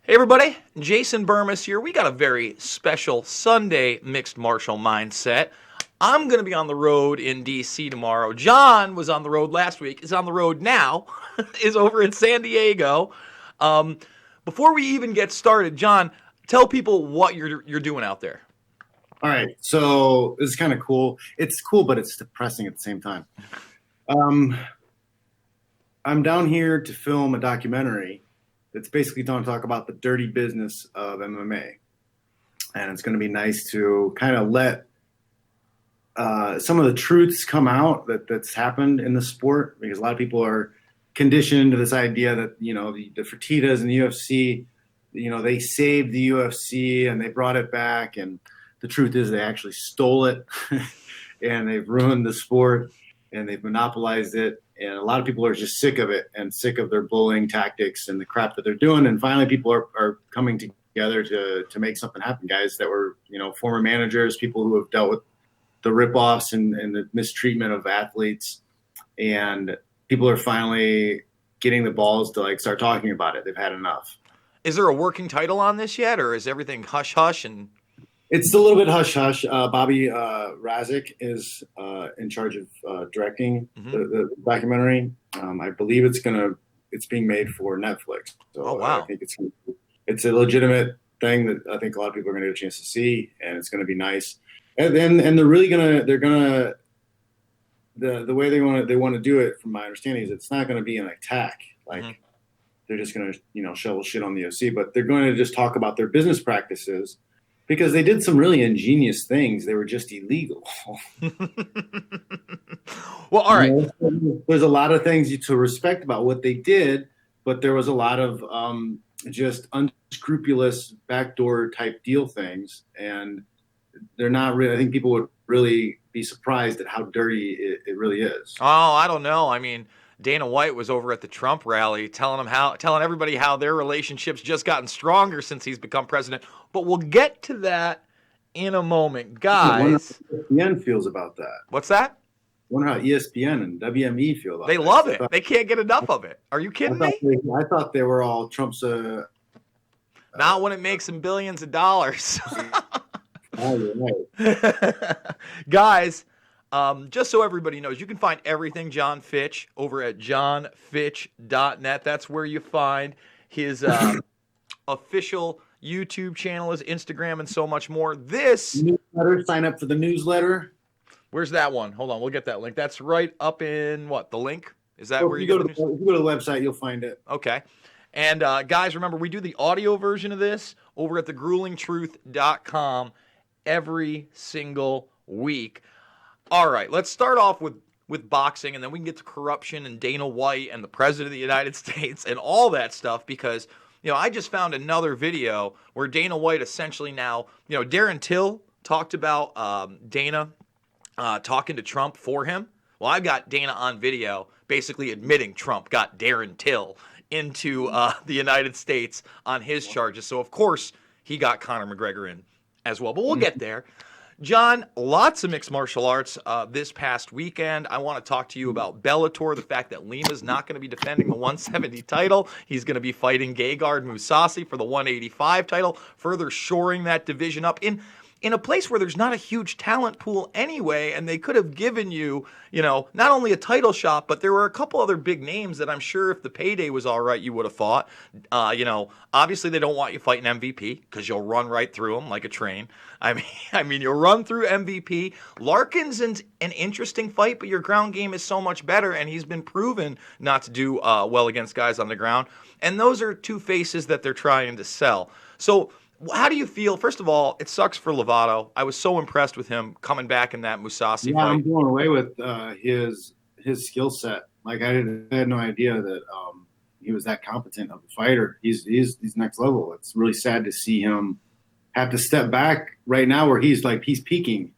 Hey everybody, Jason Burmis here. We got a very special Sunday mixed martial mindset. I'm going to be on the road in DC tomorrow. Jon was on the road last week, is on the road now, is over in San Diego. Before we even get started, Jon, tell people what you're doing out there. All right, so this is kind of cool. It's cool, but it's depressing at the same time. I'm down here to film a documentary that's basically going to talk about the dirty business of MMA. And it's going to be nice to kind of let some of the truths come out that's happened in the sport, because a lot of people are conditioned to this idea that, the Fertittas and the UFC, they saved the UFC and they brought it back. And the truth is they actually stole it and they've ruined the sport and they've monopolized it. And a lot of people are just sick of it and sick of their bullying tactics and the crap that they're doing. And finally, people are coming together to make something happen. Guys that were, former managers, people who have dealt with the ripoffs and the mistreatment of athletes. And people are finally getting the balls to start talking about it. They've had enough. Is there a working title on this yet, or is everything hush hush and... It's a little bit hush hush. Bobby Razik is in charge of directing the documentary. I believe it's being made for Netflix. So wow! I think it's a legitimate thing that I think a lot of people are going to get a chance to see, and it's going to be nice. And they're really the way they want to do it, from my understanding, is it's not going to be an attack. They're just going to shovel shit on the UFC, but they're going to just talk about their business practices. Because they did some really ingenious things. They were just illegal. Well, all right. There's a lot of things to respect about what they did, but there was a lot of just unscrupulous backdoor type deal things. And they're not really, I think people would really be surprised at how dirty it really is. Oh, I don't know. I mean, Dana White was over at the Trump rally telling everybody how their relationship's just gotten stronger since he's become president. But we'll get to that in a moment. Guys. I wonder how ESPN feels about that. What's that? I wonder how ESPN and WME feel about that. They love it. They can't get enough of it. Are you kidding me? I thought they were all Trump's... Not when it makes him billions of dollars. Oh, you're right. Guys, just so everybody knows, you can find everything Jon Fitch over at jonfitch.net. That's where you find his official YouTube channel, his Instagram, and so much more. This newsletter, sign up for the newsletter. Where's that one? Hold on, we'll get that link. That's right up in what? The link? Is that where you go to? If you go to the website, you'll find it. Okay. And guys, remember, we do the audio version of this over at thegruelingtruth.com every single week. All right, let's start off with boxing, and then we can get to corruption and Dana White and the President of the United States and all that stuff, because, I just found another video where Dana White essentially now, Darren Till talked about Dana talking to Trump for him. Well, I've got Dana on video basically admitting Trump got Darren Till into the United States on his charges. So, of course, he got Conor McGregor in as well. But we'll get there. Jon, lots of mixed martial arts this past weekend. I want to talk to you about Bellator, the fact that Lima's not going to be defending the 170 title. He's going to be fighting Gegard Mousasi for the 185 title, further shoring that division up in a place where there's not a huge talent pool anyway, and they could have given you, not only a title shot, but there were a couple other big names that I'm sure if the payday was all right, you would have fought. Obviously they don't want you fighting MVP because you'll run right through them like a train. I mean, you'll run through MVP. Larkin's an interesting fight, but your ground game is so much better, and he's been proven not to do well against guys on the ground. And those are two faces that they're trying to sell. So how do you feel? First of all, it sucks for Lovato. I was so impressed with him coming back in that Mousasi fight. I'm blown away with his skill set. I had no idea that he was that competent of a fighter. He's next level. It's really sad to see him have to step back right now where he's peaking,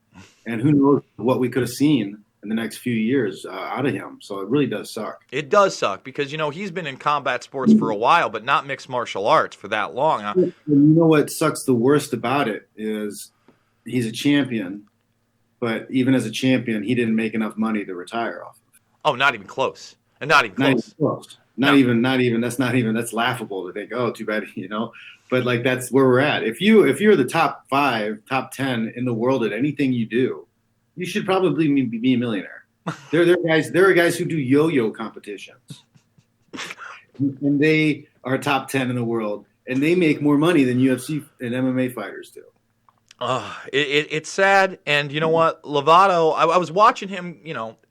and who knows what we could have seen in the next few years out of him. So it really does suck. It does suck because, he's been in combat sports for a while, but not mixed martial arts for that long. Huh? You know what sucks the worst about it is he's a champion, but even as a champion, he didn't make enough money to retire off of. Oh, not even close. And not even close. That's laughable to think, oh, too bad, but like, that's where we're at. If you're the top 5, top 10 in the world at anything you do, you should probably be a millionaire. There are guys who do yo-yo competitions, and they are top 10 in the world, and they make more money than UFC and MMA fighters do. It's sad. And you know what? Lovato, I was watching him,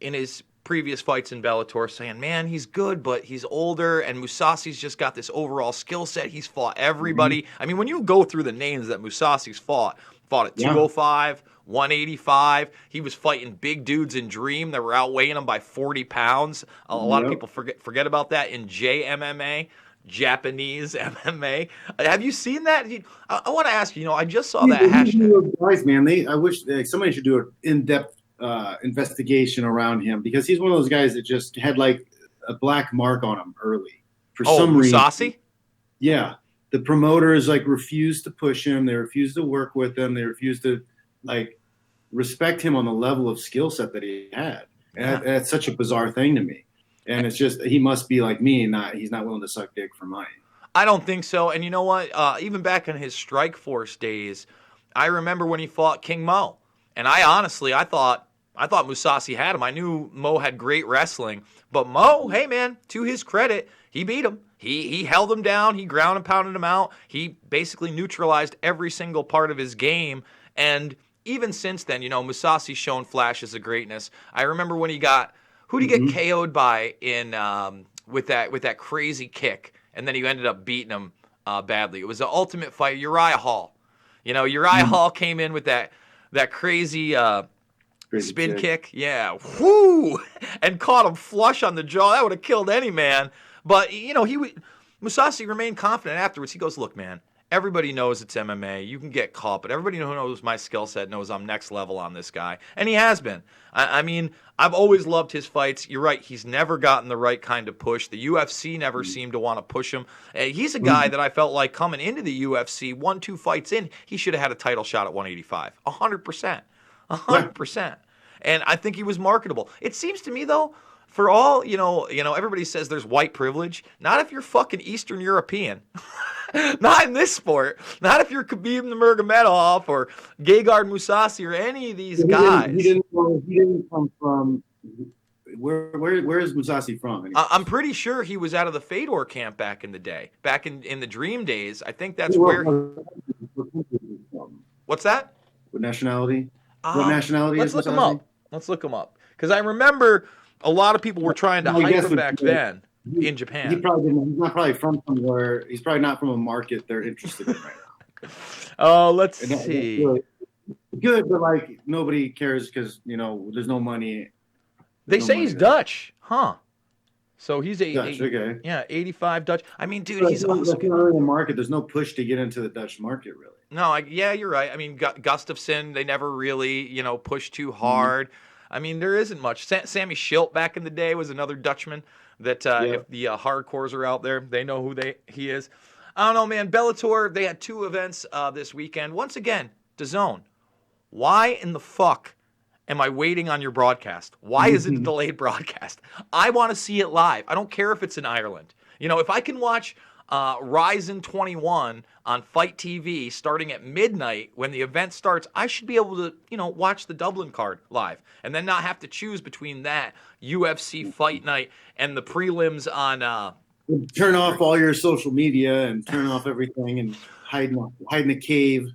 in his previous fights in Bellator, saying, man, he's good, but he's older, and Mousasi's just got this overall skill set. He's fought everybody. I mean, when you go through the names that Mousasi's fought at 205, 185. He was fighting big dudes in Dream that were outweighing him by 40 pounds. A lot of people forget about that in JMMA. Japanese MMA. Have you seen that? I want to ask you. I just saw that hashtag. Guys, man, I wish somebody should do an in-depth investigation around him, because he's one of those guys that just had like a black mark on him early for some reason. Mousasi? Yeah, the promoters like refused to push him. They refused to work with him. They refused to like respect him on the level of skill set that he had. And that's such a bizarre thing to me. And it's just, he must be like me, he's not willing to suck dick for money. I don't think so. And you know what? Even back in his Strikeforce days, I remember when he fought King Mo. And I thought Mousasi had him. I knew Mo had great wrestling. But Mo, hey man, to his credit, he beat him. He held him down. He ground and pounded him out. He basically neutralized every single part of his game. And even since then, Mousasi's shown flashes of greatness. I remember when he got... Who did he get KO'd by in with that crazy kick, and then he ended up beating him badly? It was the Ultimate Fight, Uriah Hall. Uriah Hall came in with that crazy spin kick. Yeah, whoo, and caught him flush on the jaw. That would have killed any man. But Mousasi remained confident afterwards. He goes, "Look, man. Everybody knows it's MMA. You can get caught, but everybody who knows my skill set knows I'm next level on this guy." And he has been. I mean, I've always loved his fights. You're right. He's never gotten the right kind of push. The UFC never seemed to want to push him. He's a guy that I felt like coming into the UFC, 1-2 fights in, he should have had a title shot at 185. 100%. 100%. And I think he was marketable. It seems to me, though, for all, everybody says there's white privilege. Not if you're fucking Eastern European. Not in this sport. Not if you're Khabib Nurmagomedov or Gegard Mousasi or any of these guys. He didn't come from. Where is Mousasi from? I'm pretty sure he was out of the Fedor camp back in the day. Back in the Dream days. I think that's where. What's that? What nationality? What nationality let's is look Mousasi? him up. Let's look him up. Because I remember a lot of people were trying to hype him back then. In Japan. He's not probably from somewhere. He's probably not from a market they're interested in right now. Oh, let's see. Good, but like nobody cares because there's no money. They say he's Dutch, huh? So he's Dutch. Okay. Yeah, 85 Dutch. I mean, dude, he's also awesome. Not really a market. There's no push to get into the Dutch market, really. No, you're right. I mean, Gustafsson, they never really, pushed too hard. I mean, there isn't much. Sammy Schilt back in the day was another Dutchman. That if the hardcores are out there, they know who he is. I don't know, man. Bellator, they had 2 events this weekend. Once again, DAZN. Why in the fuck am I waiting on your broadcast? Why is it a delayed broadcast? I want to see it live. I don't care if it's in Ireland. If I can watch Ryzen 21 on Fight TV starting at midnight when the event starts, I should be able to, watch the Dublin card live and then not have to choose between that UFC Fight Night and the prelims on. Turn off all your social media and turn off everything and hide in a cave.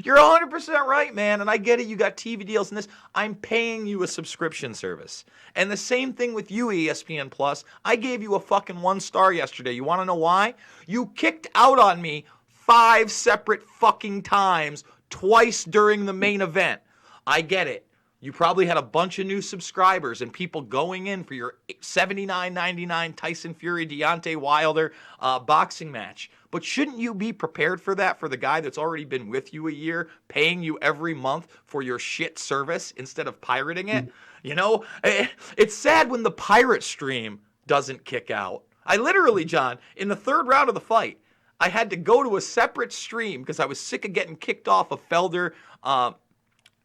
You're 100% right, man. And I get it. You got TV deals and this. I'm paying you a subscription service. And the same thing with you, ESPN Plus. I gave you a fucking 1 star yesterday. You want to know why? You kicked out on me 5 separate fucking times, twice during the main event. I get it. You probably had a bunch of new subscribers and people going in for your $79.99 Tyson Fury Deontay Wilder boxing match. But shouldn't you be prepared for that for the guy that's already been with you a year, paying you every month for your shit service instead of pirating it? It's sad when the pirate stream doesn't kick out. I literally, John, in the 3rd round of the fight, I had to go to a separate stream because I was sick of getting kicked off of Felder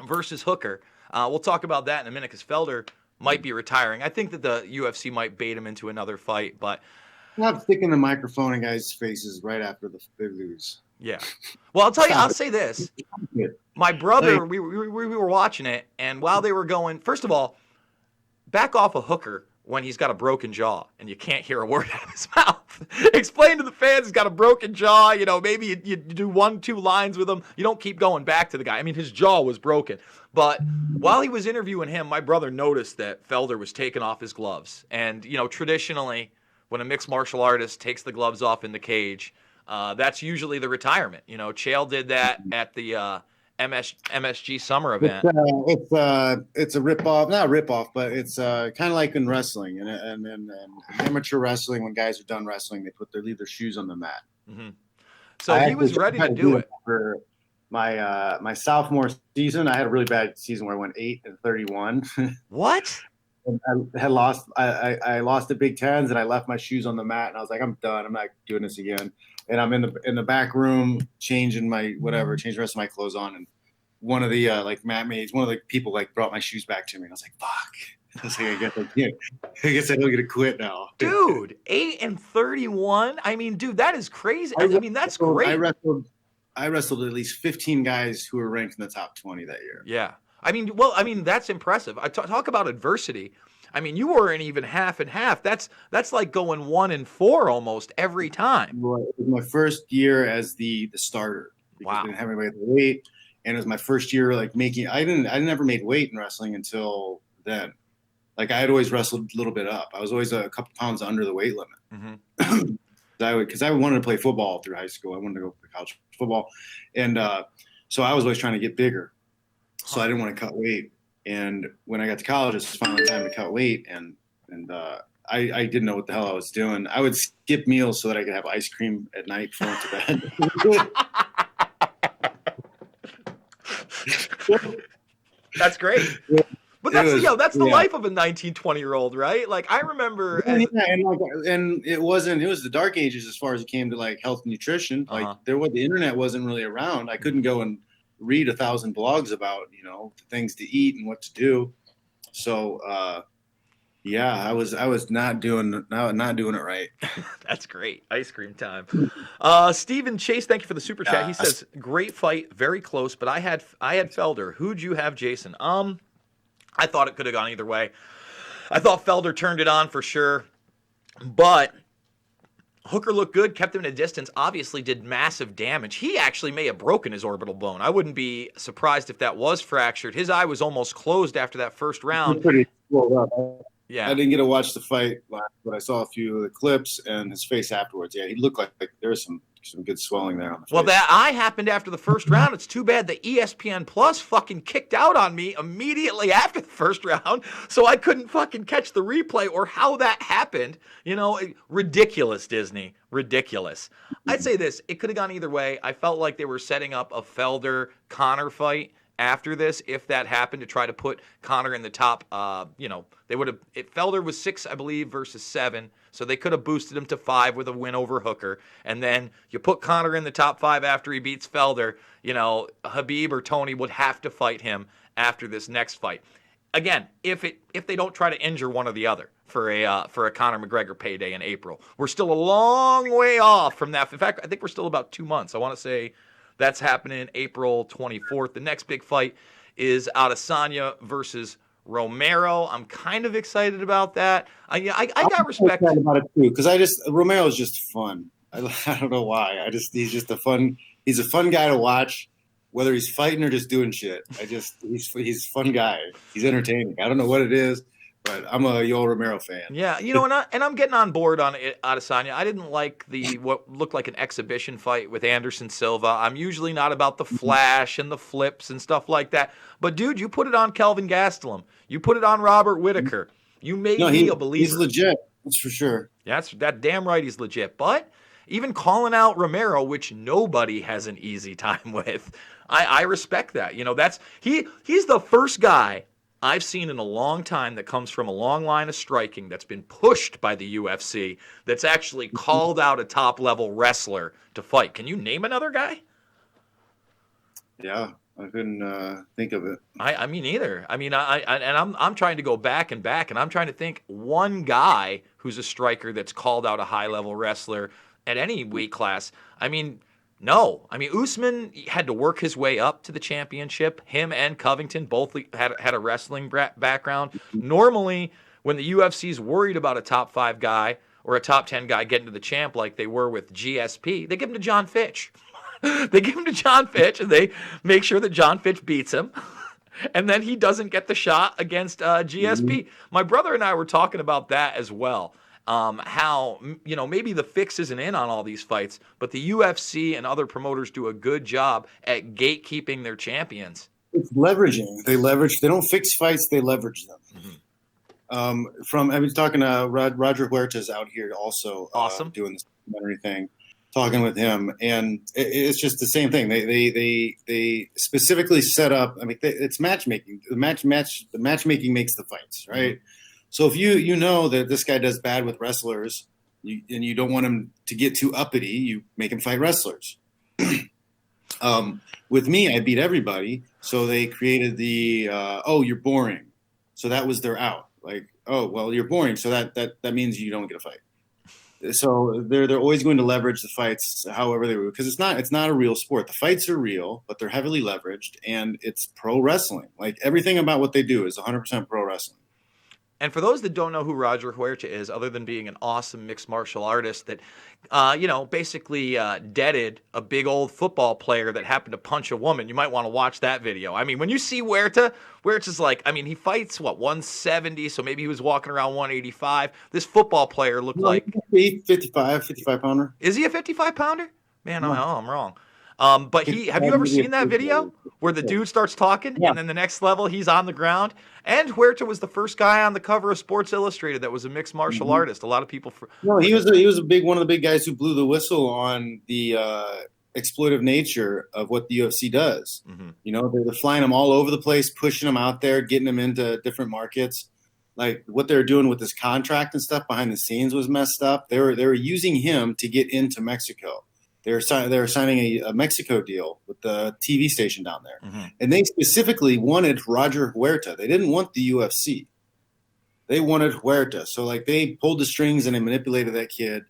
versus Hooker. We'll talk about that in a minute because Felder might be retiring. I think that the UFC might bait him into another fight, but Not sticking the microphone in guys' faces right after they lose. yeah. Well, I'll say this. My brother, we were watching it, and while they were going, first of all, back off a Hooker when he's got a broken jaw and you can't hear a word out of his mouth. Explain to the fans he's got a broken jaw. You know, maybe you do 1-2 lines with him. You don't keep going back to the guy. I mean, his jaw was broken. But while he was interviewing him, my brother noticed that Felder was taking off his gloves. And, you know, traditionally, when a mixed martial artist takes the gloves off in the cage, that's usually the retirement. You know, Chael did that at the MSG summer event. It's a rip-off, not a rip-off, but it's kind of like in wrestling and amateur wrestling. When guys are done wrestling, they leave their shoes on the mat. Mm-hmm. So he was ready to do it. For my sophomore season, I had a really bad season where I went 8-31. What? I had lost. I lost the Big Tens, and I left my shoes on the mat, and I was like, I'm done. I'm not doing this again. And I'm in the back room changing the rest of my clothes on, and one of the mat mates, one of the people brought my shoes back to me, and I was like, fuck. I was like, I guess I don't get to quit now. Dude, 8-31. I mean, dude, that is crazy. I mean, that's great. I wrestled at least 15 guys who were ranked in the top 20 that year. Yeah. I mean, that's impressive. Talk about adversity. I mean, you weren't even half and half. That's like going 1-4 almost every time. Well, it was my first year as the starter. Wow. I didn't have anybody at the weight, and it was my first year making. I never made weight in wrestling until then. Like I had always wrestled a little bit up. I was always a couple pounds under the weight limit. Mm-hmm. Because I wanted to play football through high school. I wanted to go play college football, and so I was always trying to get bigger. So I didn't want to cut weight. And when I got to college, it was finally time to cut weight. And I didn't know what the hell I was doing. I would skip meals so that I could have ice cream at night before I went to bed. That's great. But that's the life of a 19, 20-year-old, right? Like I remember. And it was the dark ages as far as it came to health and nutrition. The internet wasn't really around. I couldn't go and read 1,000 blogs about the things to eat and what to do. So I was not doing it right. That's great. Ice cream time. Stephen Chase, thank you for the super chat. He says great fight, very close, but I had Felder. Who'd you have, Jason? I thought it could have gone either way. I thought Felder turned it on for sure, but Hooker looked good, kept him at a distance, obviously did massive damage. He actually may have broken his orbital bone. I wouldn't be surprised if that was fractured. His eye was almost closed after that first round. Pretty swelled up. Yeah. I didn't get to watch the fight, but I saw a few of the clips and his face afterwards. Yeah, he looked like there was some good swelling there on the face. Well, that eye happened after the first round. It's too bad the ESPN Plus fucking kicked out on me immediately after the first round, so I couldn't fucking catch the replay or how that happened. Ridiculous, Disney. Ridiculous. I'd say this. It could have gone either way. I felt like they were setting up a Felder-Conor fight after this, if that happened, to try to put Conor in the top. They would have. Felder was 6, I believe, versus 7, so they could have boosted him to 5 with a win over Hooker, and then you put Conor in the top 5 after he beats Felder. Khabib or Tony would have to fight him after this next fight. Again, if they don't try to injure one or the other for a Conor McGregor payday in April, we're still a long way off from that. In fact, I think we're still about 2 months. I want to say. That's happening April 24th. The next big fight is Adesanya versus Romero. I'm kind of excited about that. I got respect about it too, because Romero is just fun. I don't know why. He's a fun guy to watch, whether he's fighting or just doing shit. He's a fun guy. He's entertaining. I don't know what it is, but I'm a Yoel Romero fan. Yeah, and I'm getting on board on Adesanya. I didn't like what looked like an exhibition fight with Anderson Silva. I'm usually not about the flash and the flips and stuff like that. But dude, you put it on Kelvin Gastelum. You put it on Robert Whittaker. You made me a believer. He's legit. That's for sure. Yeah, that damn right he's legit. But even calling out Romero, which nobody has an easy time with, I respect that. He's the first guy I've seen in a long time that comes from a long line of striking that's been pushed by the UFC, that's actually called out a top-level wrestler to fight. Can you name another guy? Yeah. I couldn't think of it. I mean, neither. I mean, I'm trying to go back, and I'm trying to think one guy who's a striker that's called out a high level wrestler at any weight class. I mean, no. I mean, Usman had to work his way up to the championship. Him and Covington both had a wrestling background. Normally, when the UFC's worried about a top 5 guy or a top 10 guy getting to the champ like they were with GSP, they give him to John Fitch. They give him to John Fitch, and they make sure that John Fitch beats him. And then he doesn't get the shot against GSP. My brother and I were talking about that as well. How, maybe the fix isn't in on all these fights, but the UFC and other promoters do a good job at gatekeeping their champions. It's leveraging. They don't fix fights, they leverage them. Mm-hmm. I was talking to Roger Huerta's out here also. Awesome. Doing this documentary thing. Talking with him, and it's just the same thing. They specifically set up. I mean, it's matchmaking. The matchmaking makes the fights, right? Mm-hmm. So if you know that this guy does bad with wrestlers, and you don't want him to get too uppity, you make him fight wrestlers. With me, I beat everybody, so they created the you're boring, so that was their out. Like, oh well, you're boring, so that means you don't get a fight. So they're always going to leverage the fights however they will, because it's not a real sport. The fights are real, but they're heavily leveraged, and it's pro wrestling. Like everything about what they do is 100% pro wrestling. And for those that don't know who Roger Huerta is, other than being an awesome mixed martial artist that, basically deaded a big old football player that happened to punch a woman, you might want to watch that video. I mean, when you see Huerta's like, I mean, he fights, 170, so maybe he was walking around 185. This football player looked like... 55 pounder. Is he a 55 pounder? Man, no. I'm wrong. But have you ever seen that video where the dude starts talking and then the next level he's on the ground? And Huerta was the first guy on the cover of Sports Illustrated that was a mixed martial artist. A lot of people. He was one of the big guys who blew the whistle on the exploitive nature of what the UFC does. Mm-hmm. They're flying them all over the place, pushing them out there, getting them into different markets. Like what they're doing with this contract and stuff behind the scenes was messed up. They were using him to get into Mexico. They were signing a Mexico deal with the TV station down there. Mm-hmm. And they specifically wanted Roger Huerta. They didn't want the UFC. They wanted Huerta. So, they pulled the strings and they manipulated that kid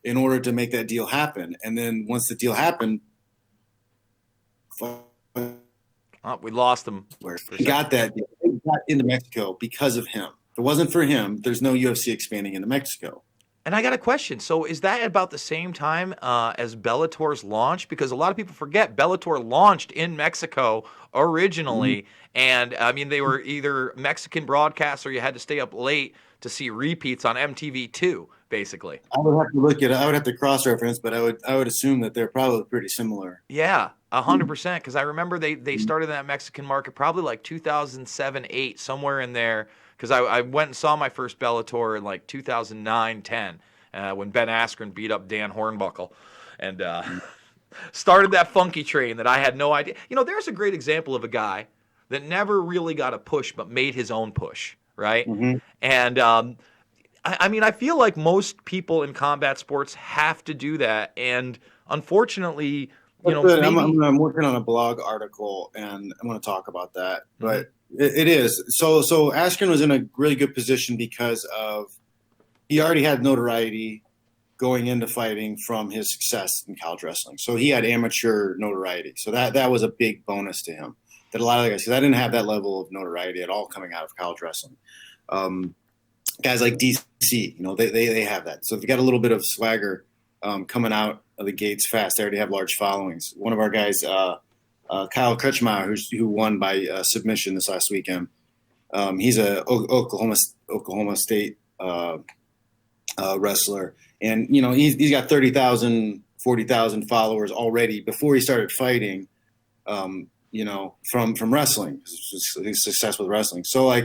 in order to make that deal happen. And then once the deal happened, we lost him. He got that deal. They got into Mexico because of him. If it wasn't for him, there's no UFC expanding into Mexico. And I got a question. So is that about the same time as Bellator's launch? Because a lot of people forget Bellator launched in Mexico originally. Mm-hmm. And, I mean, they were either Mexican broadcasts or you had to stay up late to see repeats on MTV2, basically. I would have to look at it. I would have to cross-reference, but I would assume that they're probably pretty similar. Yeah, 100%. Because I remember they started that Mexican market probably like 2007, 8, somewhere in there. Because I went and saw my first Bellator in 2009, 10, when Ben Askren beat up Dan Hornbuckle and started that funky train that I had no idea. There's a great example of a guy that never really got a push but made his own push, right? Mm-hmm. And, I feel like most people in combat sports have to do that. And unfortunately, I'm working on a blog article, and I'm going to talk about that. Mm-hmm. But it is. So Askren was in a really good position because he already had notoriety going into fighting from his success in college wrestling. So he had amateur notoriety. So that was a big bonus to him. That a lot of the guys, because I didn't have that level of notoriety at all coming out of college wrestling. Guys like DC, they have that. So if you got a little bit of swagger coming out of the gates fast, they already have large followings. One of our guys, Kyle Kretschmar, who won by submission this last weekend. He's a Oklahoma State wrestler, and he's got 30,000, 40,000 followers already before he started fighting. From wrestling, his success with wrestling. So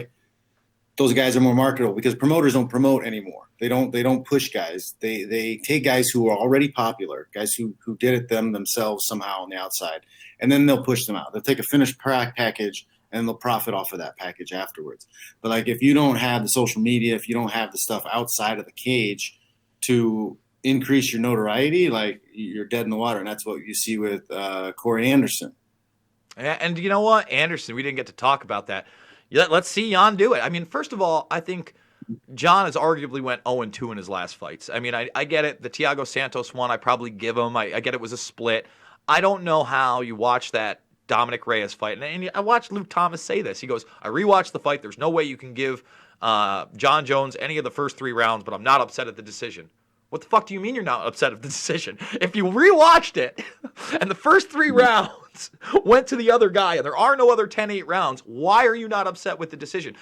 those guys are more marketable because promoters don't promote anymore. They don't push guys. They take guys who are already popular, guys who did it themselves somehow on the outside, and then they'll push them out. They'll take a finished package and they'll profit off of that package afterwards. But if you don't have the social media, if you don't have the stuff outside of the cage to increase your notoriety, you're dead in the water. And that's what you see with Corey Anderson. And you know what? Anderson, we didn't get to talk about that. Yeah, let's see Jan do it. I mean, first of all, I think Jon has arguably went 0-2 in his last fights. I mean, I get it. The Thiago Santos one, I probably give him. I get it was a split. I don't know how you watch that Dominic Reyes fight. And I watched Luke Thomas say this. He goes, I rewatched the fight. There's no way you can give Jon Jones any of the first 3 rounds, but I'm not upset at the decision. What the fuck do you mean you're not upset at the decision? If you rewatched it and the first 3 rounds went to the other guy and there are no other 10-8 rounds, why are you not upset with the decision?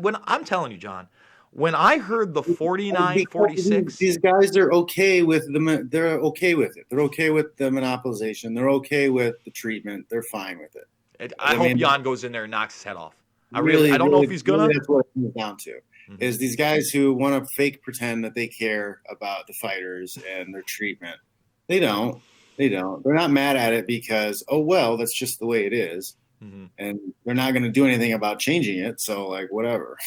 When I'm telling you, Jon, when I heard the 49-46, these guys are okay with they're okay with it. They're okay with the monopolization. They're okay with the treatment. They're fine with it. I hope Jan goes in there and knocks his head off. I don't know if he's gonna. That's what it comes down to. Is these guys who want to fake pretend that they care about the fighters and their treatment. They don't. They're not mad at it because, oh, well, that's just the way it is. And they're not going to do anything about changing it. So, like, whatever.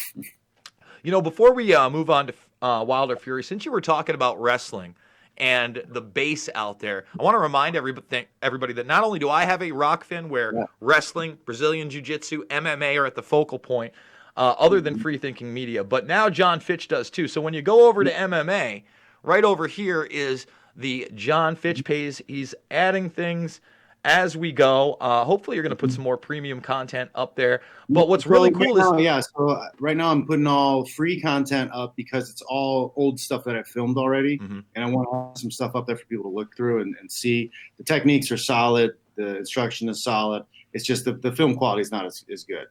Before we move on to Wilder Fury, since you were talking about wrestling and the base out there, I want to remind everybody that not only do I have a Rockfin where wrestling, Brazilian Jiu-Jitsu, MMA are at the focal point, other than Free Thinking Media. But now Jon Fitch does too. So when you go over to MMA, right over here is the Jon Fitch page. He's adding things as we go. Hopefully you're going to put some more premium content up there. But what's really cool is... So right now I'm putting all free content up because it's all old stuff that I filmed already. And I want to have some stuff up there for people to look through and see. The techniques are solid. The instruction is solid. It's just the film quality is not as good.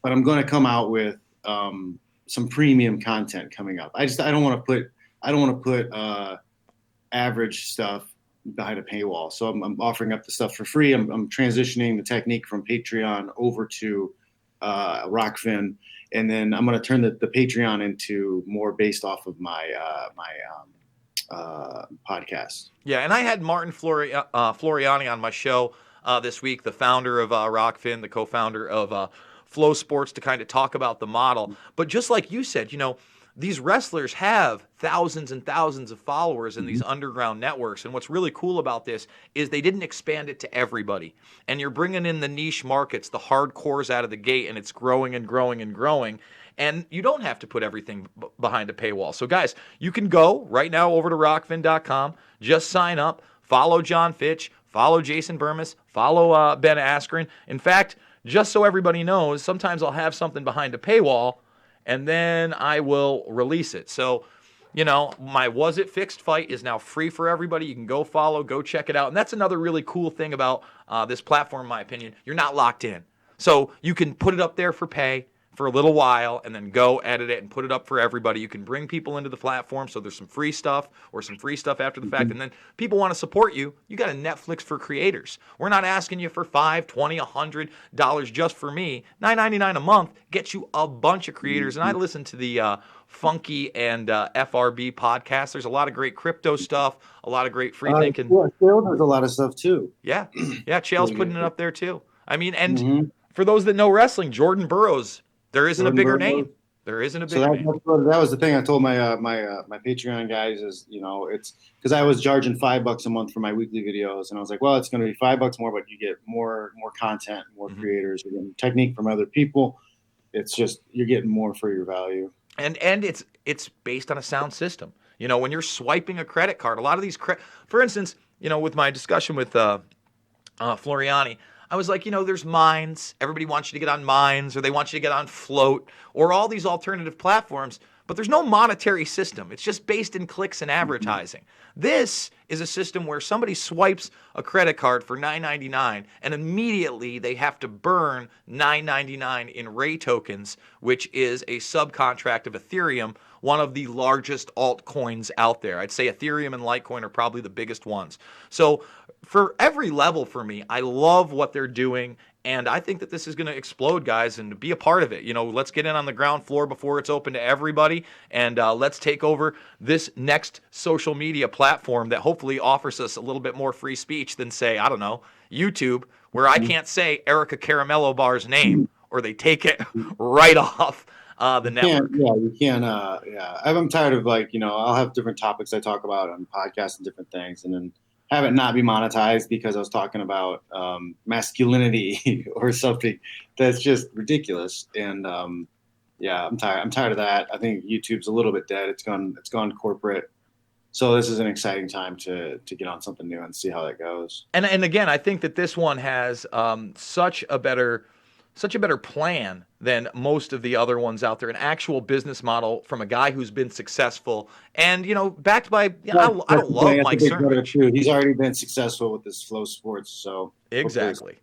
But I'm going to come out with some premium content coming up. I don't want to put average stuff behind a paywall. So I'm offering up the stuff for free. I'm transitioning the technique from Patreon over to Rockfin, and then I'm going to turn the Patreon into more based off of my podcast. Yeah, and I had Martin Floriani on my show this week, the founder of Rockfin, the co-founder of Flow Sports, to kind of talk about the model. But just like you said, these wrestlers have thousands and thousands of followers in these underground networks. And what's really cool about this is they didn't expand it to everybody. And you're bringing in the niche markets, the hardcores out of the gate, and it's growing and growing and growing. And you don't have to put everything behind a paywall. So guys, you can go right now over to rockfin.com, just sign up, follow Jon Fitch, follow Jason Burmis, follow Ben Askren. In fact, just so everybody knows, sometimes I'll have something behind a paywall, and then I will release it. So, my Was It Fixed fight is now free for everybody. You can go follow, go check it out. And that's another really cool thing about this platform, in my opinion. You're not locked in. So you can put it up there for pay for a little while and then go edit it and put it up for everybody. You can bring people into the platform, so there's some free stuff or some free stuff after the fact. And then people want to support you. You got a Netflix for creators. We're not asking you for $5, $20, $100 just for me. $9.99 a month gets you a bunch of creators. And I listen to the Funky and FRB podcast. There's a lot of great crypto stuff, a lot of great free thinking. Chael does a lot of stuff too. Yeah. Chael's putting it up there too. I mean, and for those that know wrestling, Jordan Burroughs, there isn't a bigger name. There isn't a bigger name. That was the thing I told my my Patreon guys is, it's because I was charging $5 a month for my weekly videos, and I was like, well, it's going to be $5 more, but you get more content, more creators, you're getting technique from other people. It's just you're getting more for your value. And it's based on a sound system. When you're swiping a credit card, a lot of these for instance, with my discussion with Floriani, I was like, there's Minds. Everybody wants you to get on Minds, or they want you to get on Float, or all these alternative platforms. But there's no monetary system. It's just based in clicks and advertising. This is a system where somebody swipes a credit card for $9.99, and immediately they have to burn $9.99 in Ray tokens, which is a subcontract of Ethereum, one of the largest altcoins out there. I'd say Ethereum and Litecoin are probably the biggest ones. So for every level for me, I love what they're doing. And I think that this is going to explode, guys, and be a part of it. Let's get in on the ground floor before it's open to everybody, and let's take over this next social media platform that hopefully offers us a little bit more free speech than, say, I don't know, YouTube, where I can't say Erica Caramello Bar's name, or they take it right off the network. You can. I'm tired of I'll have different topics I talk about on podcasts and different things, and then have it not be monetized because I was talking about masculinity or something that's just ridiculous. And yeah, I'm tired. I'm tired of that. I think YouTube's a little bit dead. It's gone corporate. So this is an exciting time to get on something new and see how that goes. And again, I think that this one has such a better plan than most of the other ones out there. An actual business model from a guy who's been successful and backed by. I don't love Mike Cernovich. He's already been successful with this Flow Sports, so exactly.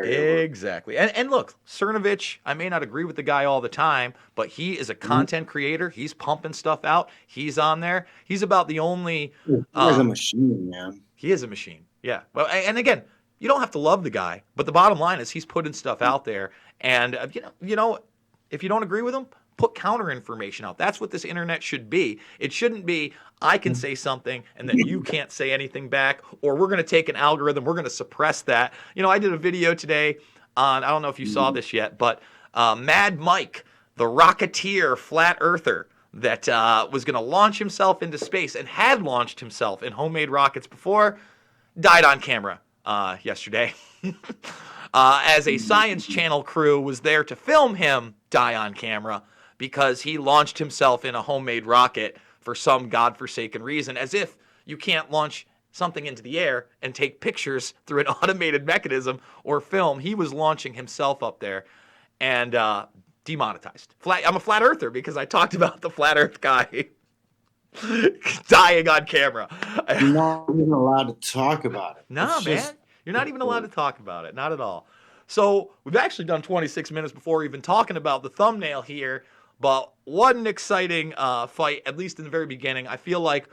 And look, Cernovich, I may not agree with the guy all the time, but he is a content creator. He's pumping stuff out. He's on there. He's about the only. He's a machine, man. He is a machine. Yeah. Well, and again, you don't have to love the guy, but the bottom line is he's putting stuff out there. And if you don't agree with him, put counter information out. That's what this internet should be. It shouldn't be I can say something and then you can't say anything back, or we're going to take an algorithm, we're going to suppress that. I did a video today on, I don't know if you saw this yet, but Mad Mike, the Rocketeer flat earther that was going to launch himself into space and had launched himself in homemade rockets before, died on camera yesterday. As a Science Channel crew was there to film him die on camera because he launched himself in a homemade rocket for some godforsaken reason, as if you can't launch something into the air and take pictures through an automated mechanism or film. He was launching himself up there and demonetized. I'm a flat earther because I talked about the flat earth guy dying on camera. You're not even allowed to talk about it. No, man. You're not even allowed to talk about it. Not at all. So we've actually done 26 minutes before even talking about the thumbnail here. But what an exciting fight, at least in the very beginning. I feel like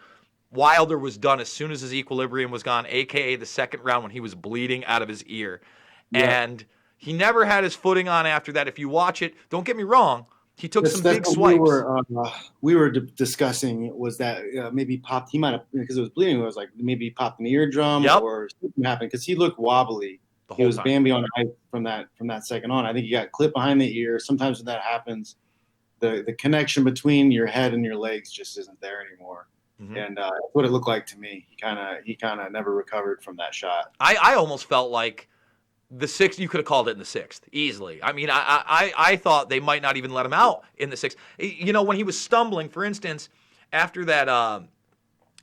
Wilder was done as soon as his equilibrium was gone, a.k.a. the second round when he was bleeding out of his ear. Yeah. And he never had his footing on after that. If you watch it, don't get me wrong, he took some big swipes. We were discussing was that maybe popped. He might have, because it was bleeding. It was like maybe popped an eardrum or something happened because he looked wobbly. He was Bambi on ice from that second on. I think he got clipped behind the ear. Sometimes when that happens, the connection between your head and your legs just isn't there anymore. Mm-hmm. And that's what it looked like to me. He kind of never recovered from that shot. I almost felt like the sixth, you could have called it in the sixth easily. I mean, I thought they might not even let him out in the sixth. When he was stumbling, for instance, after that, I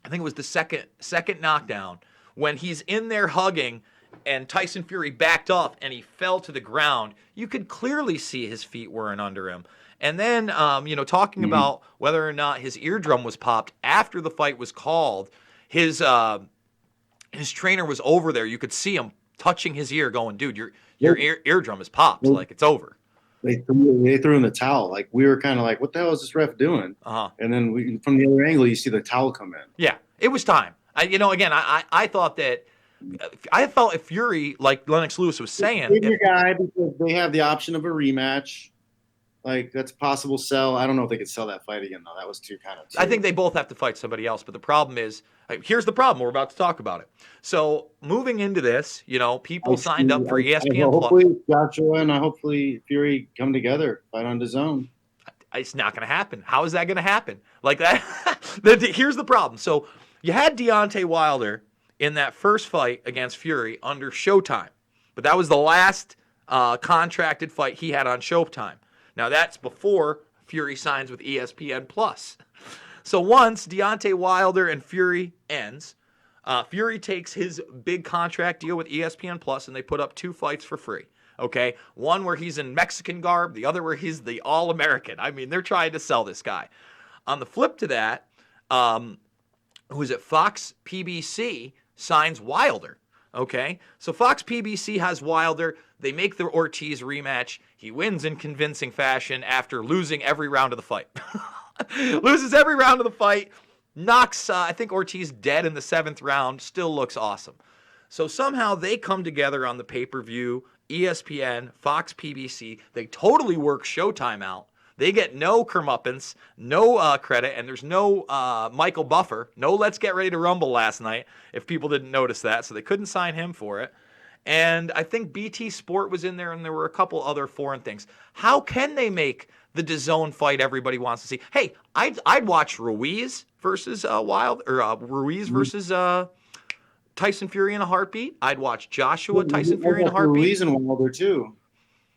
think it was the second knockdown, when he's in there hugging and Tyson Fury backed off and he fell to the ground, you could clearly see his feet weren't under him. And then, talking about whether or not his eardrum was popped after the fight was called, his trainer was over there. You could see him touching his ear going, dude, your eardrum is popped. Like, it's over. They threw in the towel. Like, we were kind of like, what the hell is this ref doing? Uh-huh. And then from the other angle, you see the towel come in. Yeah, it was time. I thought that I felt if Fury, like Lennox Lewis was saying, your guy, because they have the option of a rematch. Like, that's a possible sell. I don't know if they could sell that fight again, though. That was too kind of. I think they both have to fight somebody else. But the problem is, here's the problem. We're about to talk about it. So moving into this, people signed up for ESPN Plus. Hopefully Joshua and hopefully Fury come together, fight on DAZN. It's not going to happen. How is that going to happen? Like that? Here's the problem. So you had Deontay Wilder in that first fight against Fury under Showtime, but that was the last contracted fight he had on Showtime. Now, that's before Fury signs with ESPN Plus. So once Deontay Wilder and Fury ends, Fury takes his big contract deal with ESPN Plus, and they put up 2 fights for free. Okay? One where he's in Mexican garb, the other where he's the All-American. I mean, they're trying to sell this guy. On the flip to that, who's at Fox PBC signs Wilder. Okay? So Fox PBC has Wilder. They make the Ortiz rematch. He wins in convincing fashion after losing every round of the fight. Loses every round of the fight. Knocks, I think, Ortiz dead in the 7th round. Still looks awesome. So somehow they come together on the pay-per-view, ESPN, Fox PBC. They totally work Showtime out. They get no comeuppance, no credit, and there's no Michael Buffer. No Let's Get Ready to Rumble last night, if people didn't notice that. So they couldn't sign him for it. And I think BT Sport was in there, and there were a couple other foreign things. How can they make the DAZN fight everybody wants to see? Hey, I'd watch Ruiz versus Ruiz versus Tyson Fury in a heartbeat. I'd watch Joshua, Tyson Fury in a Ruiz heartbeat. and Wilder too.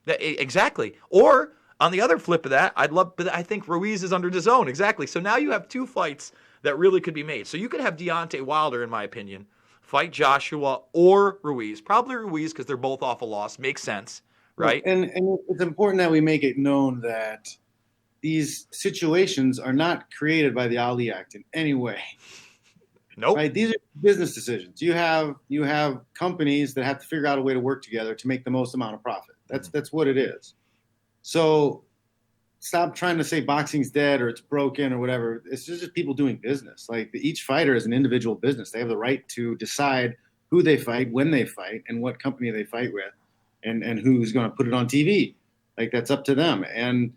Exactly. Or on the other flip of that, but I think Ruiz is under DAZN. Exactly. So now you have two fights that really could be made. So you could have Deontay Wilder, in my opinion, fight Joshua or Ruiz. Probably Ruiz because they're both off a loss. Makes sense, right? And it's important that we make it known that these situations are not created by the Ali Act in any way. Nope. Right? These are business decisions. You have companies that have to figure out a way to work together to make the most amount of profit. That's what it is. So stop trying to say boxing's dead or it's broken or whatever. It's just people doing business. Like each fighter is an individual business. They have the right to decide who they fight, when they fight, and what company they fight with, and who's going to put it on TV. Like that's up to them. And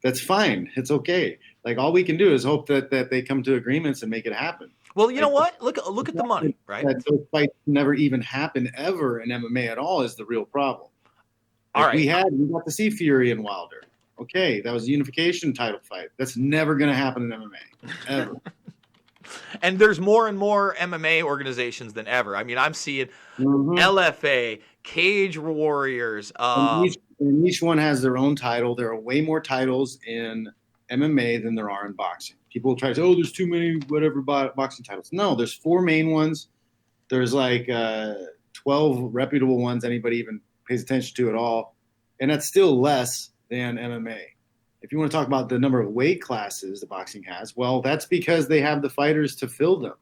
that's fine. It's okay. Like all we can do is hope that they come to agreements and make it happen. Well, you know what? Look at the money, right? That those fights never even happen ever in MMA at all is the real problem. Like all right. We got to see Fury and Wilder. Okay, that was a unification title fight. That's never going to happen in MMA, ever. And there's more and more MMA organizations than ever. I mean, I'm seeing LFA, Cage Warriors. And each one has their own title. There are way more titles in MMA than there are in boxing. People try to say, oh, there's too many whatever boxing titles. No, there's 4 main ones. There's like 12 reputable ones anybody even pays attention to at all. And that's still less than MMA. If you want to talk about the number of weight classes the boxing has, well, that's because they have the fighters to fill them.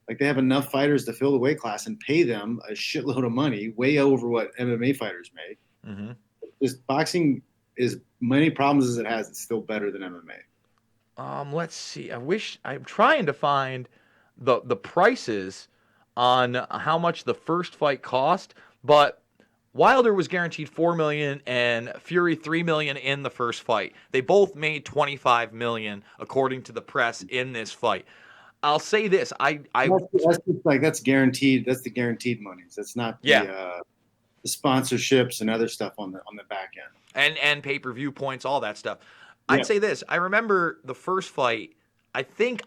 Like they have enough fighters to fill the weight class and pay them a shitload of money, way over what MMA fighters make. Mm-hmm. Just boxing is many problems as it has. It's still better than MMA. Let's see. I'm trying to find the prices on how much the first fight cost, but Wilder was guaranteed $4 million and Fury $3 million in the first fight. They both made $25 million according to the press in this fight. I'll say this: that's guaranteed. That's the guaranteed monies. That's not the sponsorships and other stuff on the back end and pay-per-view points, all that stuff. I'd say this: I remember the first fight. I think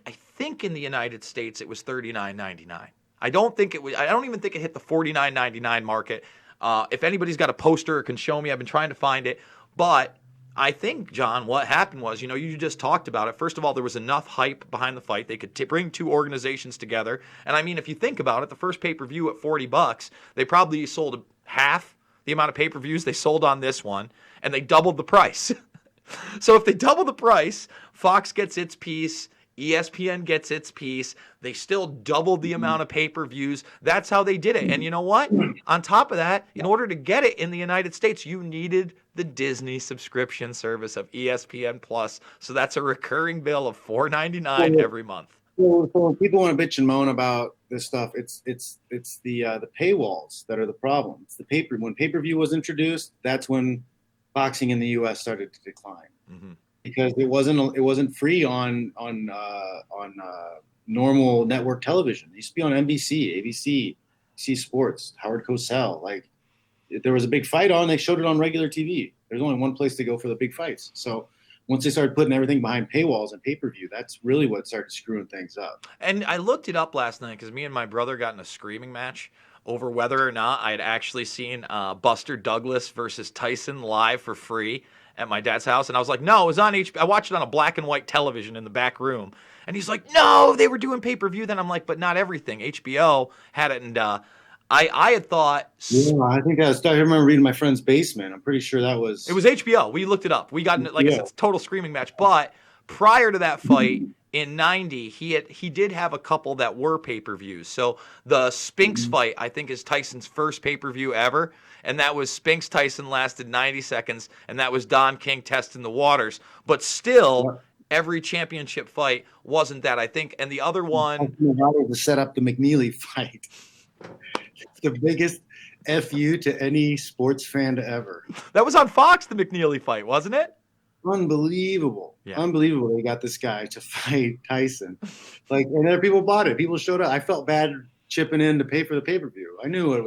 in the United States it was $39.99. I don't even think it hit the $49.99 market. If anybody's got a poster or can show me, I've been trying to find it. But I think, John, what happened was, you just talked about it. First of all, there was enough hype behind the fight. They could bring two organizations together. And I mean, if you think about it, the first pay-per-view at $40, they probably sold half the amount of pay-per-views they sold on this one, and they doubled the price. So if they double the price, Fox gets its piece, ESPN gets its piece. They still doubled the amount of pay-per-views. That's how they did it. And you know what? On top of that, in order to get it in the United States, you needed the Disney subscription service of ESPN Plus. So that's a recurring bill of $4.99 every month. So when people want to bitch and moan about this stuff, it's the paywalls that are the problem. It's the when pay-per-view was introduced, that's when boxing in the U.S. started to decline. Mm-hmm. Because it wasn't free on normal network television. It used to be on NBC, ABC, C Sports, Howard Cosell. Like if there was a big fight on, they showed it on regular TV. There's only one place to go for the big fights. So once they started putting everything behind paywalls and pay-per-view, that's really what started screwing things up. And I looked it up last night because me and my brother got in a screaming match over whether or not I had actually seen Buster Douglas versus Tyson live for free at my dad's house. And I was like, no, it was on HBO. I watched it on a black and white television in the back room. And he's like, no, they were doing pay-per-view. Then I'm like, but not everything. HBO had it. And I had thought. Yeah, I think I remember reading my friend's basement. I'm pretty sure that was. It was HBO. We looked it up. We got in, like I said, it's a total screaming match. But prior to that fight in 90, he did have a couple that were pay-per-views. So the Spinks fight, I think, is Tyson's first pay-per-view ever. And that was Spinks Tyson, lasted 90 seconds. And that was Don King testing the waters. But still, every championship fight wasn't that, I think. And the other one. To set up the McNeely fight. The biggest FU to any sports fan ever. That was on Fox, the McNeely fight, wasn't it? Unbelievable. Yeah. Unbelievable. They got this guy to fight Tyson. And then people bought it. People showed up. I felt bad chipping in to pay for the pay-per-view. I knew what it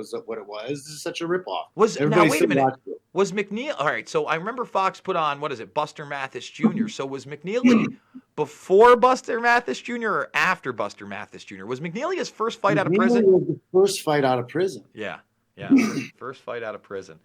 was. This is such a ripoff. Now, wait a minute. Was McNeely – all right, so I remember Fox put on, Buster Mathis Jr. So was McNeely before Buster Mathis Jr. or after Buster Mathis Jr.? Was McNeely his first fight out of prison? McNeely was the first fight out of prison. Yeah. First fight out of prison.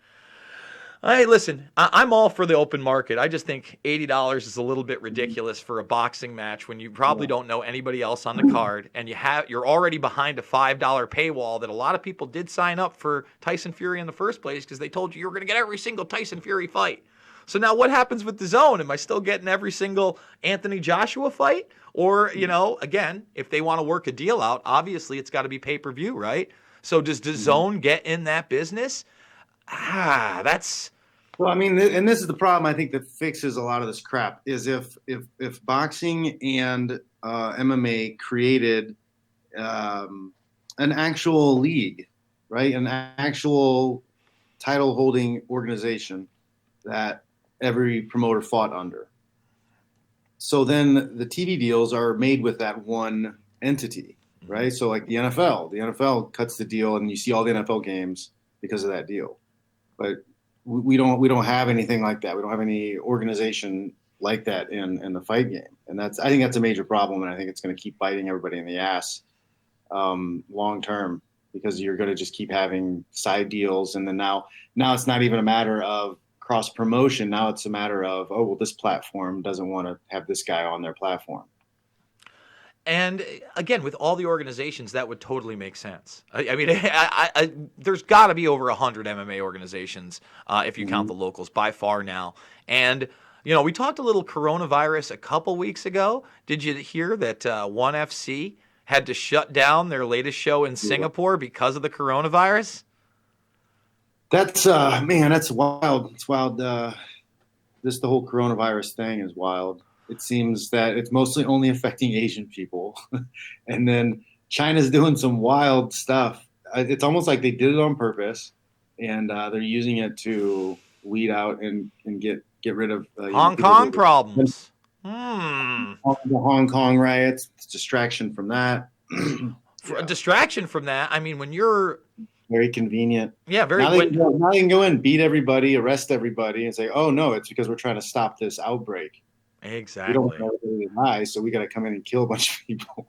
Hey, listen, I'm all for the open market. I just think $80 is a little bit ridiculous for a boxing match when you probably don't know anybody else on the card, and you're already behind a $5 paywall that a lot of people did sign up for Tyson Fury in the first place because they told you were going to get every single Tyson Fury fight. So now what happens with DAZN? Am I still getting every single Anthony Joshua fight? Or, again, if they want to work a deal out, obviously it's got to be pay-per-view, right? So does DAZN get in that business? That's... Well, I mean, and this is the problem I think that fixes a lot of this crap is if boxing and MMA created an actual league, right? An actual title-holding organization that every promoter fought under. So then the TV deals are made with that one entity, right? So like the NFL cuts the deal and you see all the NFL games because of that deal. But we don't have anything like that. We don't have any organization like that in the fight game. And I think that's a major problem. And I think it's going to keep biting everybody in the ass long term because you're going to just keep having side deals. And then now it's not even a matter of cross promotion. Now it's a matter of, this platform doesn't want to have this guy on their platform. And again, with all the organizations, that would totally make sense. I mean, there's got to be over 100 MMA organizations if you count the locals by far now. And, we talked a little coronavirus a couple weeks ago. Did you hear that ONE FC had to shut down their latest show in Singapore because of the coronavirus? That's that's wild. It's wild. The whole coronavirus thing is wild. It seems that it's mostly only affecting Asian people. And then China's doing some wild stuff. It's almost like they did it on purpose, and they're using it to weed out and get rid of Hong Kong problems. The Hong Kong riots. It's distraction from that. A distraction from that. I mean, when you're very convenient. Yeah, very. Now they can go in, beat everybody, arrest everybody, and say, "Oh no, it's because we're trying to stop this outbreak." Exactly. We don't want everybody to die, so we got to come in and kill a bunch of people.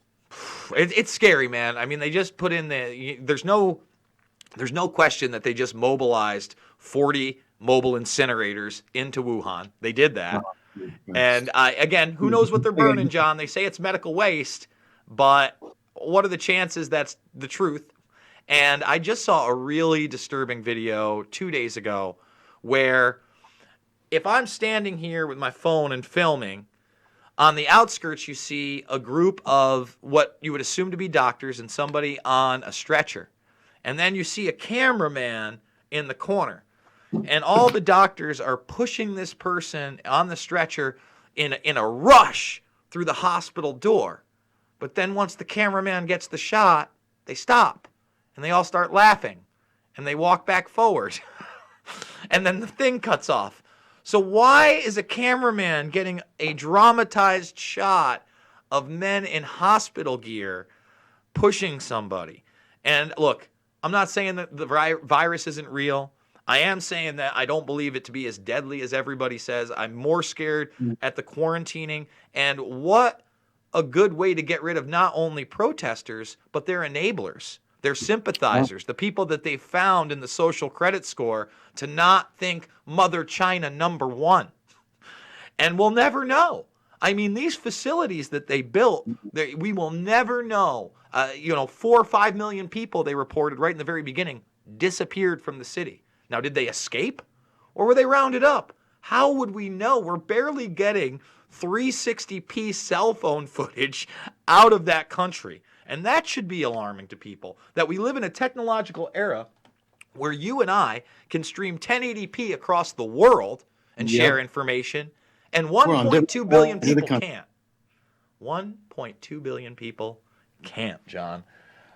It's scary, man. I mean, they just put in there's no question that they just mobilized 40 mobile incinerators into Wuhan. They did that. And again, who knows what they're burning, John? They say it's medical waste, but what are the chances that's the truth? And I just saw a really disturbing video 2 days ago where if I'm standing here with my phone and filming, on the outskirts you see a group of what you would assume to be doctors and somebody on a stretcher. And then you see a cameraman in the corner. And all the doctors are pushing this person on the stretcher in a rush through the hospital door. But then once the cameraman gets the shot, they stop. And they all start laughing. And they walk back forward. And then the thing cuts off. So why is a cameraman getting a dramatized shot of men in hospital gear pushing somebody? And look, I'm not saying that the virus isn't real. I am saying that I don't believe it to be as deadly as everybody says. I'm more scared at the quarantining. And what a good way to get rid of not only protesters, but their enablers, their sympathizers, the people that they found in the social credit score to not think Mother China number one. And we'll never know. I mean, these facilities that they built, we will never know. 4 or 5 million people, they reported right in the very beginning, disappeared from the city. Now, did they escape or were they rounded up? How would we know? We're barely getting 360p cell phone footage out of that country. And that should be alarming to people, that we live in a technological era where you and I can stream 1080p across the world and share information, and 1.2 billion people can't. 1.2 billion people can't, John.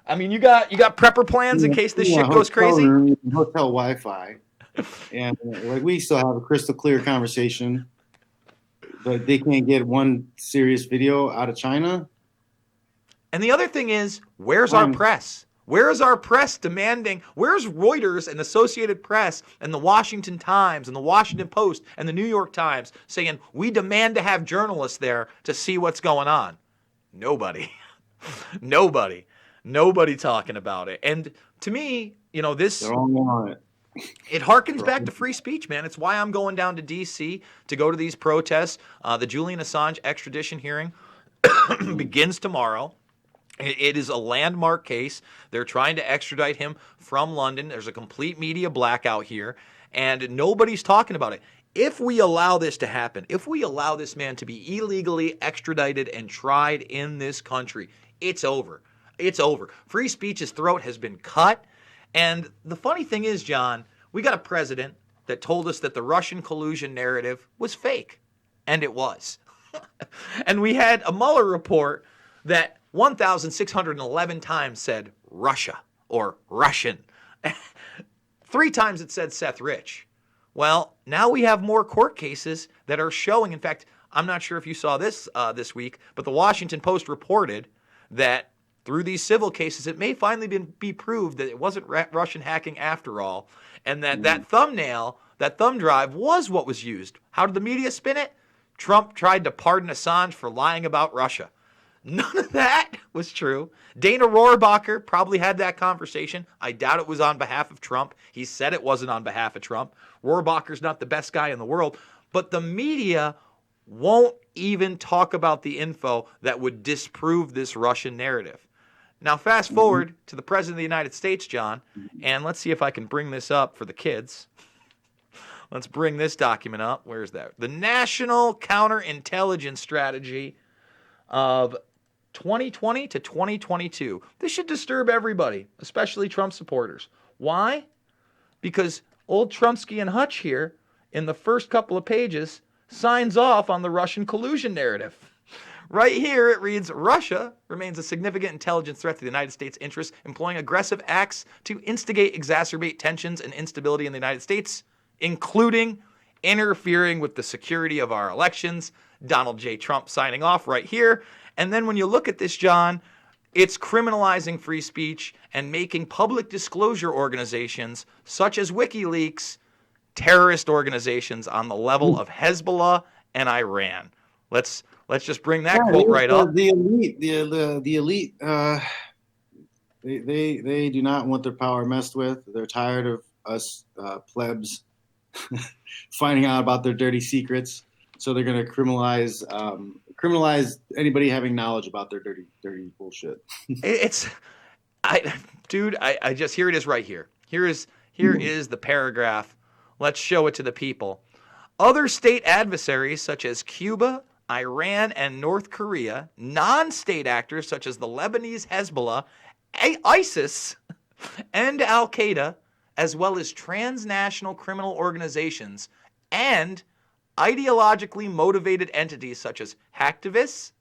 I mean, you got prepper plans in case this shit goes crazy? Hotel Wi-Fi. And we still have a crystal clear conversation, but they can't get one serious video out of China. And the other thing is, where's our press? Where's our press demanding? Where's Reuters and Associated Press and the Washington Times and the Washington Post and the New York Times saying we demand to have journalists there to see what's going on? Nobody. Nobody talking about it. And to me, this... They're all on it. It harkens back to free speech, man. It's why I'm going down to D.C. to go to these protests. The Julian Assange extradition hearing begins tomorrow. It is a landmark case. They're trying to extradite him from London. There's a complete media blackout here, and nobody's talking about it. If we allow this to happen, if we allow this man to be illegally extradited and tried in this country, it's over. It's over. Free speech's throat has been cut. And the funny thing is, John, we got a president that told us that the Russian collusion narrative was fake. And it was. And we had a Mueller report that 1,611 times said Russia or Russian. 3 times it said Seth Rich. Well, now we have more court cases that are showing. In fact, I'm not sure if you saw this this week, but the Washington Post reported that through these civil cases, it may finally be proved that it wasn't Russian hacking after all, and that that thumbnail, that thumb drive, was what was used. How did the media spin it? Trump tried to pardon Assange for lying about Russia. None of that was true. Dana Rohrabacher probably had that conversation. I doubt it was on behalf of Trump. He said it wasn't on behalf of Trump. Rohrabacher's not the best guy in the world, but the media won't even talk about the info that would disprove this Russian narrative. Now, fast forward to the President of the United States, John, and let's see if I can bring this up for the kids. Let's bring this document up. Where's that? The National Counterintelligence Strategy of 2020 to 2022. This should disturb everybody, especially Trump supporters. Why? Because old Trumpsky and Hutch here, in the first couple of pages, signs off on the Russian collusion narrative. Right here, it reads, Russia remains a significant intelligence threat to the United States' interests, employing aggressive acts to instigate, exacerbate tensions and instability in the United States, including interfering with the security of our elections. Donald J. Trump signing off right here. And then when you look at this, John, it's criminalizing free speech and making public disclosure organizations, such as WikiLeaks, terrorist organizations on the level of Hezbollah and Iran. Let's just bring that quote right up. The elite, they do not want their power messed with. They're tired of us plebs finding out about their dirty secrets. So they're going to criminalize anybody having knowledge about their dirty bullshit. I just, here it is right here. Here is the paragraph. Let's show it to the people. Other state adversaries such as Cuba, Iran, and North Korea, non-state actors such as the Lebanese Hezbollah, ISIS, and Al-Qaeda, as well as transnational criminal organizations, and ideologically motivated entities such as hacktivists,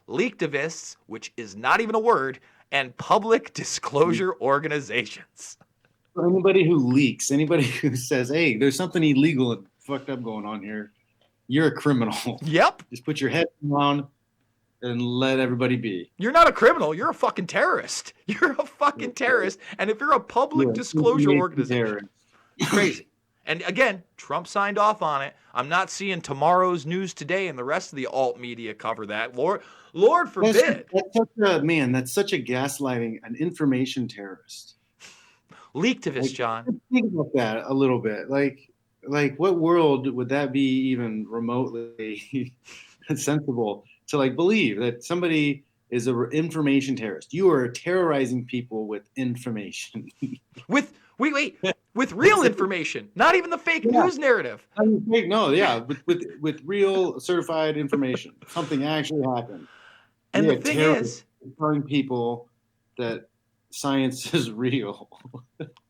leaktivists, which is not even a word, and public disclosure organizations. For anybody who leaks, anybody who says, hey, there's something illegal and fucked up going on here, you're a criminal. Yep. Just put your head down and let everybody be. You're not a criminal. You're a fucking terrorist. You're a fucking terrorist. And if you're a public disclosure organization, crazy. And again, Trump signed off on it. I'm not seeing tomorrow's News Today and the rest of the alt media cover that. Lord forbid. That's such a gaslighting, an information terrorist. Leaktivist, John. Think about that a little bit. Like what world would that be even remotely sensible to believe that somebody is an information terrorist? You are terrorizing people with information. With real information, not even the fake news narrative. With real certified information. Something actually happened. And the thing is, telling people that science is real.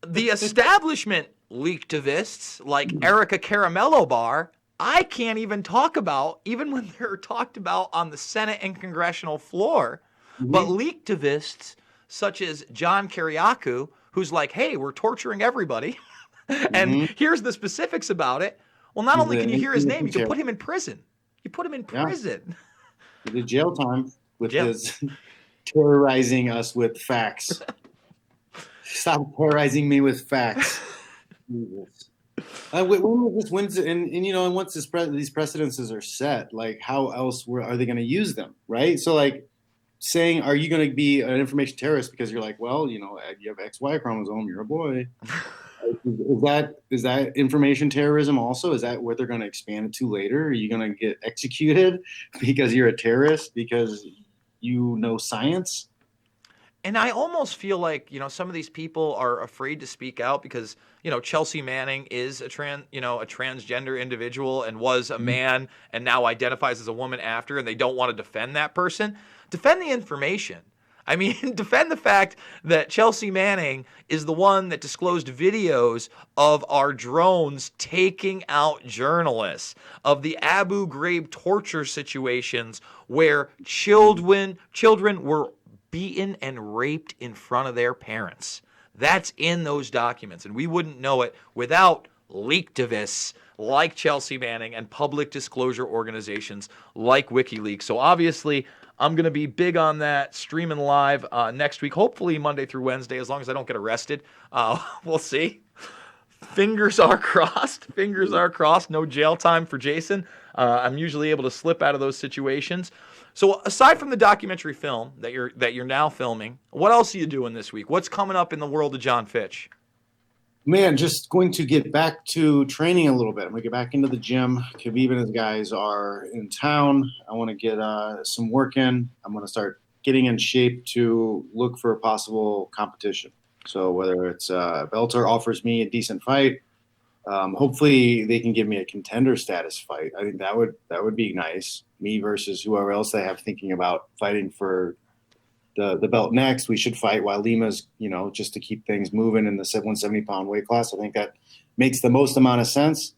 The establishment leaktivists like Erica Caramello Bar, I can't even talk about, even when they're talked about on the Senate and congressional floor. Mm-hmm. But leaktivists such as John Kiriakou, who's like, hey, we're torturing everybody. And here's the specifics about it. Well, not only can you hear his name, you can put him in prison. You put him in prison. He did jail time with his terrorizing us with facts. Stop terrorizing me with facts. Jesus. When's and you know, and once these precedences are set, like how else are they going to use them, right? So like saying, are you going to be an information terrorist because you're like, well, you know, you have XY chromosome, you're a boy. Is that information terrorism also? Is that what they're going to expand it to later? Are you going to get executed because you're a terrorist because you know science? And I almost feel like, some of these people are afraid to speak out because, Chelsea Manning is a transgender individual and was a man and now identifies as a woman after, and they don't want to defend that person. Defend the information. I mean, defend the fact that Chelsea Manning is the one that disclosed videos of our drones taking out journalists, of the Abu Ghraib torture situations where children were beaten and raped in front of their parents. That's in those documents, and we wouldn't know it without leaktivists like Chelsea Manning and public disclosure organizations like WikiLeaks. So obviously, I'm going to be big on that, streaming live next week, hopefully Monday through Wednesday, as long as I don't get arrested. We'll see. Fingers are crossed. Fingers are crossed. No jail time for Jason. I'm usually able to slip out of those situations. So aside from the documentary film that you're now filming, what else are you doing this week? What's coming up in the world of John Fitch? Man, just going to get back to training a little bit. I'm going to get back into the gym. Khabib and his guys are in town. I want to get some work in. I'm going to start getting in shape to look for a possible competition. So whether it's Bellator offers me a decent fight, hopefully they can give me a contender status fight. I think that would be nice. Me versus whoever else they have thinking about fighting for the belt next. We should fight while Lima's, just to keep things moving in the 170-pound weight class. I think that makes the most amount of sense.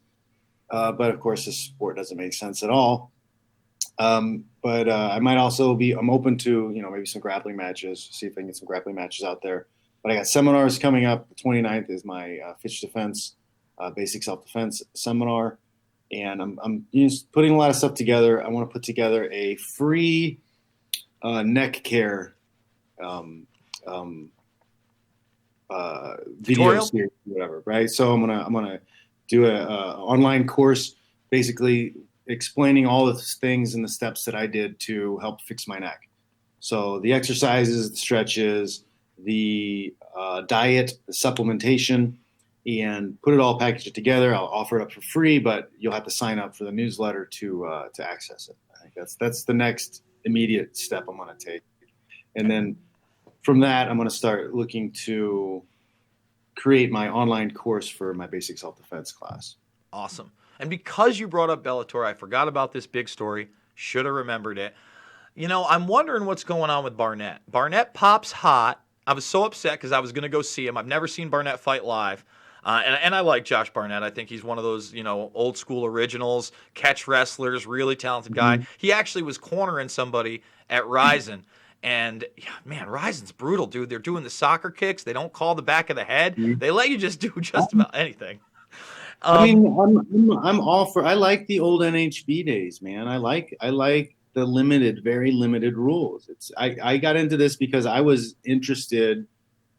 But of course, this sport doesn't make sense at all. But I might also I'm open to, maybe some grappling matches, see if I can get some grappling matches out there. But I got seminars coming up. The 29th is my Fitch Defense, basic self-defense seminar. And I'm just putting a lot of stuff together. I want to put together a free neck care video series, whatever, right? So I'm gonna do a online course, basically explaining all the things and the steps that I did to help fix my neck. So the exercises, the stretches, the diet, the supplementation, and put it all packaged together. I'll offer it up for free, but you'll have to sign up for the newsletter to access it. I think that's the next immediate step I'm going to take. And then from that, I'm going to start looking to create my online course for my basic self-defense class. Awesome. And because you brought up Bellator, I forgot about this big story. Should have remembered it. I'm wondering what's going on with Barnett. Barnett pops hot. I was so upset because I was going to go see him. I've never seen Barnett fight live. And I like Josh Barnett. I think he's one of those, old school originals, catch wrestlers, really talented guy. Mm-hmm. He actually was cornering somebody at Ryzen. And, man, Ryzen's brutal, dude. They're doing the soccer kicks. They don't call the back of the head. Mm-hmm. They let you just do just about anything. I'm all for. I like the old NHB days, man. I like the very limited rules. I got into this because I was interested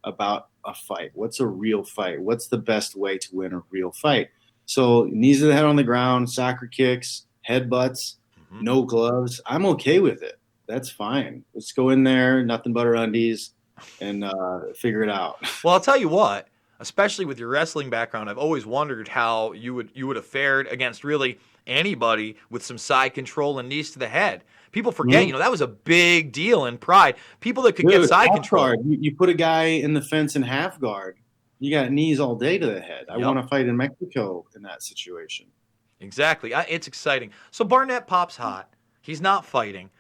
about a fight. What's a real fight? What's the best way to win a real fight? So knees to the head on the ground, soccer kicks, headbutts, no gloves. I'm okay with it. That's fine. Let's go in there, nothing but our undies, and figure it out. Well, I'll tell you what, especially with your wrestling background, I've always wondered how you would have fared against really anybody with some side control and knees to the head. People forget, that was a big deal in Pride. People that could get side control. Guard. You put a guy in the fence in half guard, you got knees all day to the head. I want to fight in Mexico in that situation. Exactly. It's exciting. So Barnett pops hot. He's not fighting.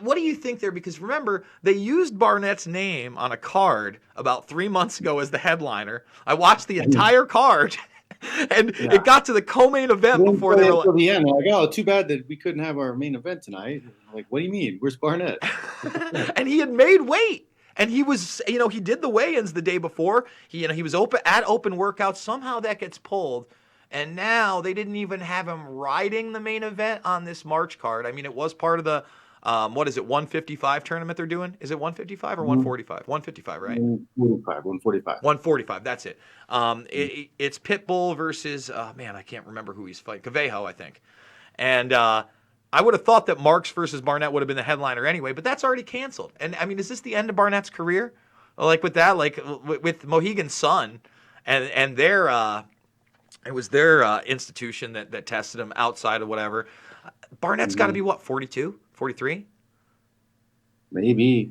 What do you think there? Because remember, they used Barnett's name on a card about 3 months ago as the headliner. I watched the entire card. And it got to the co-main event before they were the end. Like, oh, too bad that we couldn't have our main event tonight. Like, what do you mean? Where's Barnett? And he had made weight. And he was, he did the weigh-ins the day before. He was open workouts. Somehow that gets pulled. And now they didn't even have him riding the main event on this March card. I mean, it was part of the what is it, 155 tournament they're doing? Is it 155 or 145? 155, right? 145. 145, that's it. It's Pitbull versus, man, I can't remember who he's fighting. Cavejo, I think. And I would have thought that Marks versus Barnett would have been the headliner anyway, but that's already canceled. And, I mean, is this the end of Barnett's career? Like with that, like with Mohegan's son and their, it was their institution that tested him outside of whatever. Barnett's got to be, what, 42, 43? Maybe.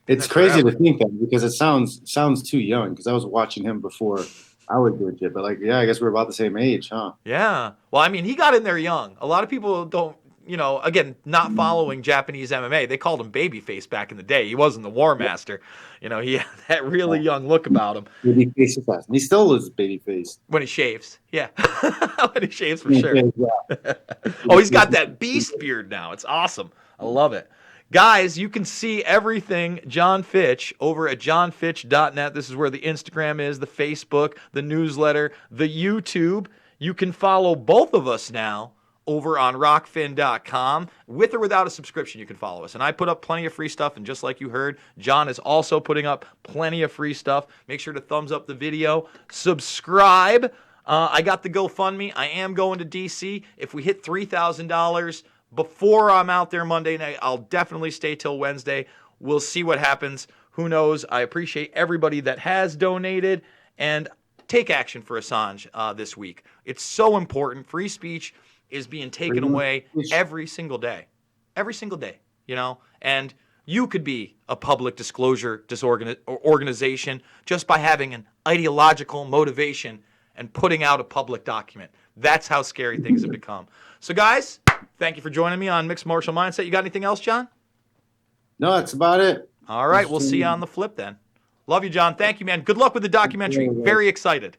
It's crazy to think that because it sounds too young because I was watching him before I was doing shit. But, like, yeah, I guess we're about the same age, huh? Yeah. Well, I mean, he got in there young. A lot of people don't, again, not following Japanese MMA. They called him Babyface back in the day. He wasn't the War Master. He had that really young look about him. Babyface is fast. He still is babyface. When he shaves. Yeah. When he shaves, for sure. Oh, he's got that beast beard now. It's awesome. I love it. Guys, you can see everything Jon Fitch over at jonfitch.net. This is where the Instagram is, the Facebook, the newsletter, the YouTube. You can follow both of us now over on rockfin.com. With or without a subscription, you can follow us. And I put up plenty of free stuff, and just like you heard, Jon is also putting up plenty of free stuff. Make sure to thumbs up the video. Subscribe. I got the GoFundMe. I am going to D.C. If we hit $3,000 before I'm out there Monday night, I'll definitely stay till Wednesday. We'll see what happens. Who knows? I appreciate everybody that has donated. And take action for Assange this week. It's so important. Free speech is being taken away every single day. Every single day, And you could be a public disclosure organization just by having an ideological motivation and putting out a public document. That's how scary things have become. So, guys, thank you for joining me on Mixed Martial Mindset. You got anything else, Jon? No, that's about it. All right, we'll see you on the flip then. Love you, Jon. Thank you, man. Good luck with the documentary. Very excited.